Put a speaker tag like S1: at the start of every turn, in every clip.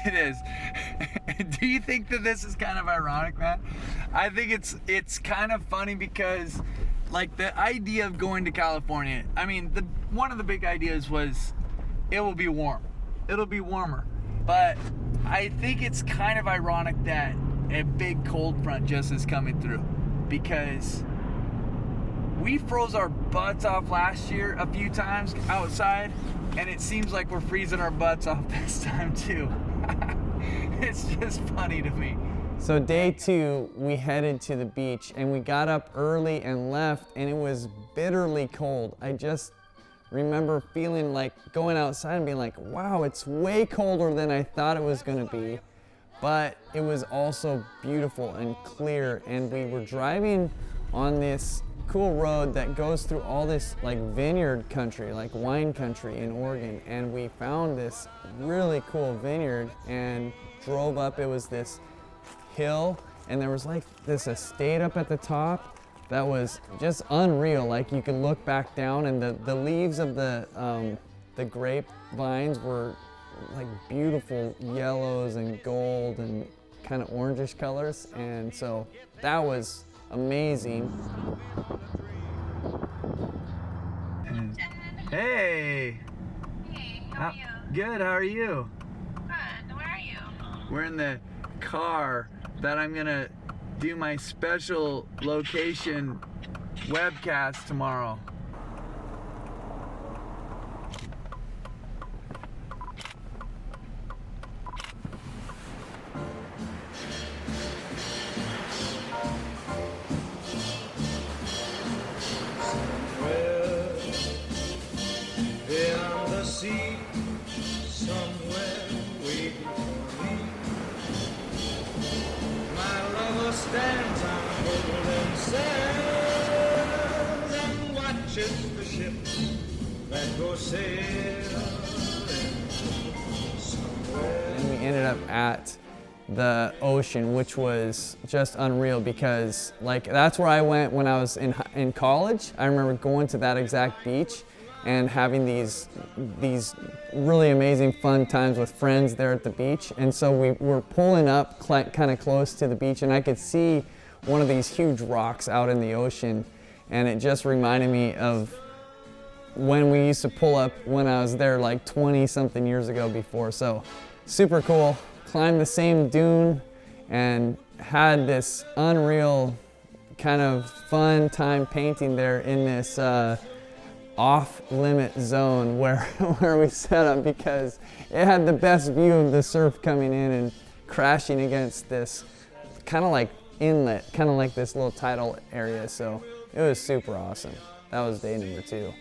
S1: It is. Do you think that this is kind of ironic, Matt? I think it's kind of funny because, like, the idea of going to California, I mean, one of the big ideas was it will be warm. It'll be warmer. But I think it's kind of ironic that a big cold front just is coming through, because we froze our butts off last year a few times outside, and it seems like we're freezing our butts off this time too. It's just funny to me.
S2: So day 2, we headed to the beach, and we got up early and left, and it was bitterly cold. I just remember feeling like going outside and being like, wow, it's way colder than I thought it was gonna be. But it was also beautiful and clear, and we were driving on this cool road that goes through all this like vineyard country, like wine country in Oregon, and we found this really cool vineyard and drove up. It was this hill, and there was like this estate up at the top that was just unreal. Like, you could look back down, and the leaves of the grape vines were like beautiful yellows and gold and kind of orangish colors, and so that was amazing.
S1: Hey.
S3: Hey, how are you?
S1: Good, how are you?
S3: Good, where are you?
S1: We're in the car that I'm gonna do my special location webcast tomorrow.
S4: Beyond the sea, somewhere waiting for me. My lover stands on golden sands and watches the ships that go sailing somewhere.
S2: And we ended up at the ocean, which was just unreal, because like that's where I went when I was in college. I remember going to that exact beach and having these really amazing fun times with friends there at the beach. And so we were pulling up kind of close to the beach, and I could see one of these huge rocks out in the ocean, and it just reminded me of when we used to pull up when I was there like 20 something years ago before. So super cool. Climbed the same dune and had this unreal kind of fun time painting there in this off-limit zone where we set up, because it had the best view of the surf coming in and crashing against this kind of like inlet, kind of like this little tidal area. So it was super awesome. That was day number 2.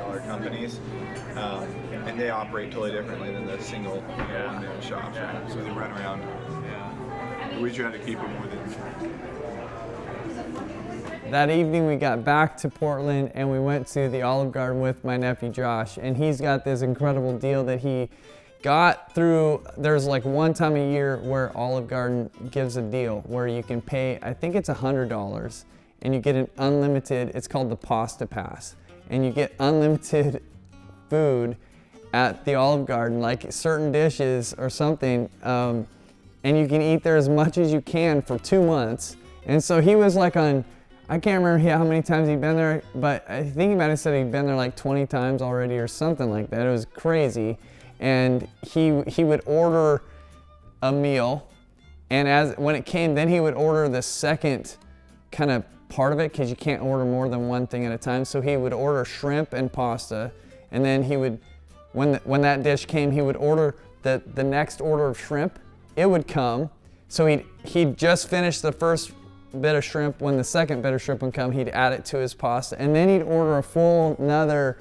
S5: Our companies, and they operate totally differently than the single one-man shops. Right? So they run around. We try to keep it more than.
S2: That evening we got back to Portland, and we went to the Olive Garden with my nephew Josh, and he's got this incredible deal that he got through. There's like one time a year where Olive Garden gives a deal where you can pay, I think it's $100, and you get an unlimited, it's called the Pasta Pass, and you get unlimited food at the Olive Garden, like certain dishes or something, and you can eat there as much as you can for 2 months. And so he was like on, I can't remember how many times he'd been there, but I think he might have said he'd been there like 20 times already or something like that. It was crazy. And he would order a meal, and when it came, then he would order the second kind of part of it, because you can't order more than one thing at a time. So he would order shrimp and pasta, and then he would, when that dish came, he would order the next order of shrimp, it would come. So he'd just finished the first bit of shrimp. When the second bit of shrimp would come, he'd add it to his pasta, and then he'd order a full another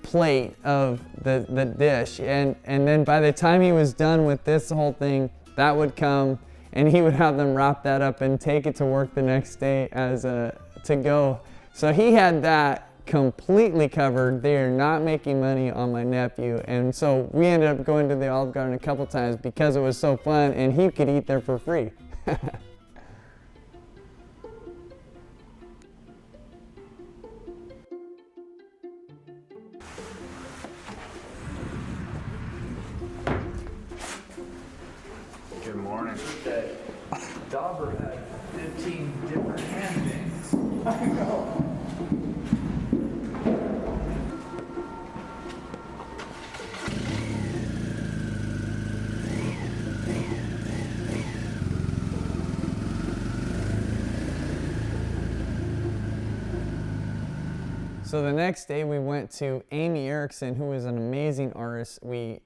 S2: plate of the dish, and then by the time he was done with this whole thing, that would come, and he would have them wrap that up and take it to work the next day as a to go. So he had that completely covered. They are not making money on my nephew, and so we ended up going to the Olive Garden a couple times because it was so fun, and he could eat there for free.
S5: Good morning.
S1: Dauber had 15 different hand names. I know.
S2: So the next day we went to Amee Erickson, who is an amazing artist. We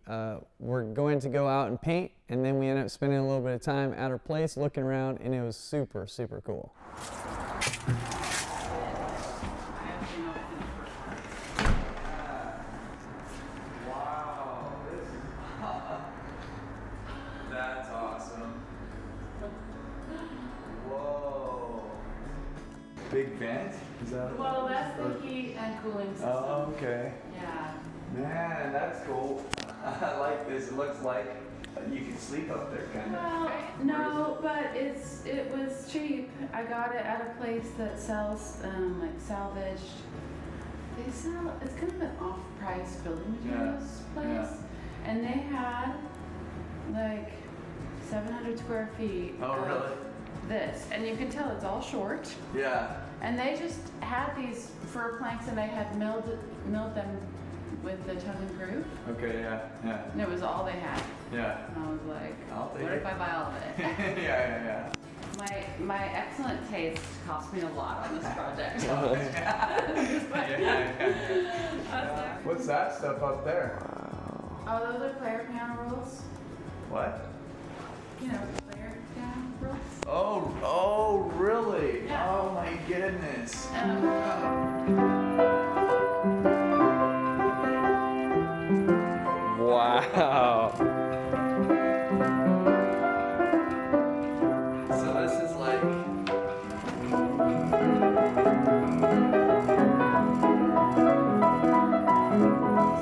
S2: were going to go out and paint, and then we ended up spending a little bit of time at her place looking around, and it was super, super cool.
S1: Wow, that's awesome. Whoa. Big vent? Is that
S3: Well, that's the heat and cooling system.
S1: Oh, okay.
S3: Yeah.
S1: Man, that's cool. I like this. It looks like you can sleep up there, kind of.
S3: Well, no, but it was cheap. I got it at a place that sells like salvaged. They sell. It's kind of an off-price building materials place,
S1: yeah.
S3: and they had like 700 square feet.
S1: Oh,
S3: of
S1: really?
S3: This, and you can tell it's all short.
S1: Yeah.
S3: And they just had these fir planks, and they had milled them with the tongue and groove,
S1: Okay, yeah.
S3: and it was all they had.
S1: Yeah.
S3: And I was like,
S1: I'll take
S3: what
S1: it.
S3: if I buy all of it?
S1: Yeah.
S3: My excellent taste cost me a lot on this project.
S1: Yeah. What's that stuff up there?
S3: Oh, those are player piano rolls.
S1: What?
S3: You know, player piano rolls.
S1: Oh, really?
S3: Yeah.
S1: Oh my goodness.
S2: Wow.
S1: So this is like.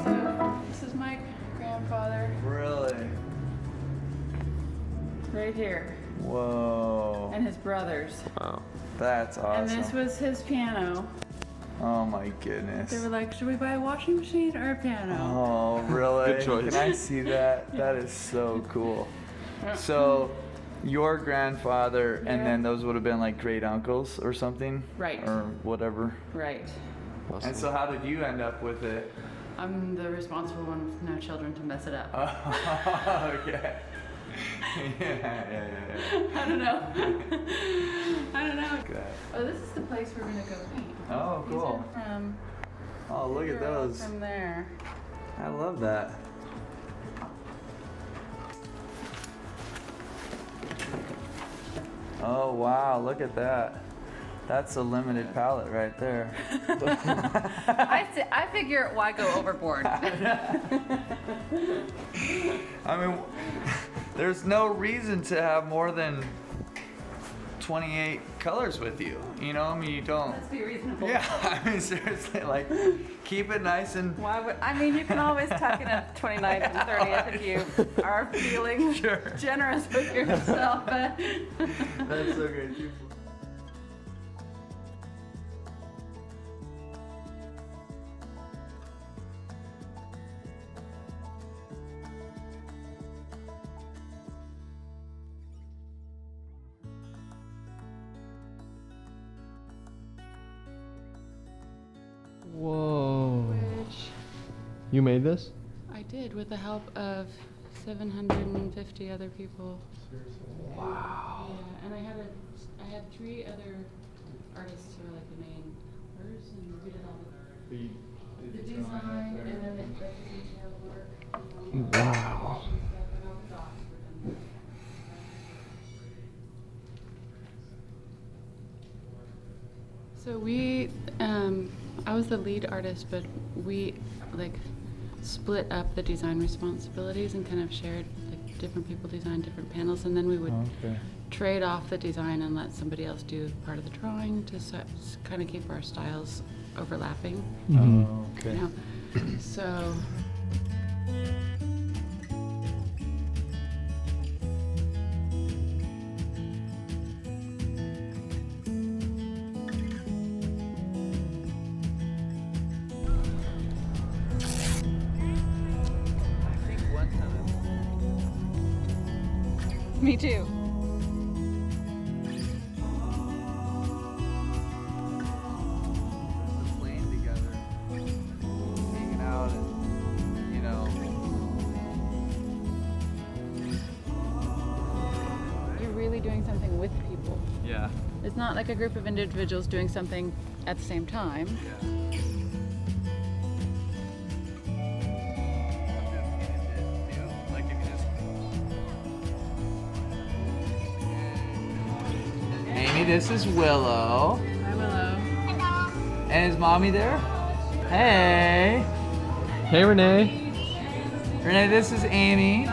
S3: So this is my grandfather
S1: Really?
S3: right here,
S1: Whoa.
S3: and his brothers.
S1: That's awesome.
S3: And this was his piano.
S1: Oh my goodness.
S3: They were like, should we buy a washing machine or a piano?
S1: Oh, really?
S5: Good choice.
S1: Can I see that? That is so cool. So, your grandfather, and
S3: Yeah.
S1: then those would have been like great uncles or something?
S3: Right.
S1: Or whatever.
S3: Right.
S1: And so, how did you end up with it?
S3: I'm the responsible one with no children to mess it up.
S1: Oh, okay. yeah.
S3: I don't know. I don't know.
S1: Look at that.
S3: Oh, this is the place we're gonna go paint.
S1: Oh,
S3: These
S1: cool.
S3: are from.
S1: Oh, look at
S3: they're all
S1: those.
S3: From there.
S1: I love that. Oh, wow, look at that. That's a limited palette right there.
S3: I figure why go overboard.
S1: I mean, there's no reason to have more than 28 colors with you. You know, I mean, you don't.
S3: Let's be reasonable.
S1: Yeah, I mean, seriously, like, keep it nice and.
S3: Why would I mean? You can always tuck in a 29th and 30th if you are feeling
S1: Sure.
S3: generous with yourself. But
S1: That's so great. too.
S6: Whoa.
S3: which
S6: You made this?
S3: I did with the help of 750 other people.
S6: Wow.
S3: Yeah, and I had 3 other artists who were like the main artists, and we did all the design and then the detail work.
S6: Wow.
S3: And all the dots were done. So we, I was the lead artist, but we like split up the design responsibilities and kind of shared, like different people design different panels, and then we would trade off the design and let somebody else do part of the drawing to kind of keep our styles overlapping.
S1: Okay.
S3: You know? So. Me too.
S1: Just playing together, hanging out, and you know.
S3: You're really doing something with people.
S1: Yeah.
S3: It's not like a group of individuals doing something at the same time.
S1: Yeah. Amy, this is Willow.
S3: Hi, Willow.
S1: And is Mommy there? Hey.
S6: Hey, Renee.
S1: Renee, this is Amy.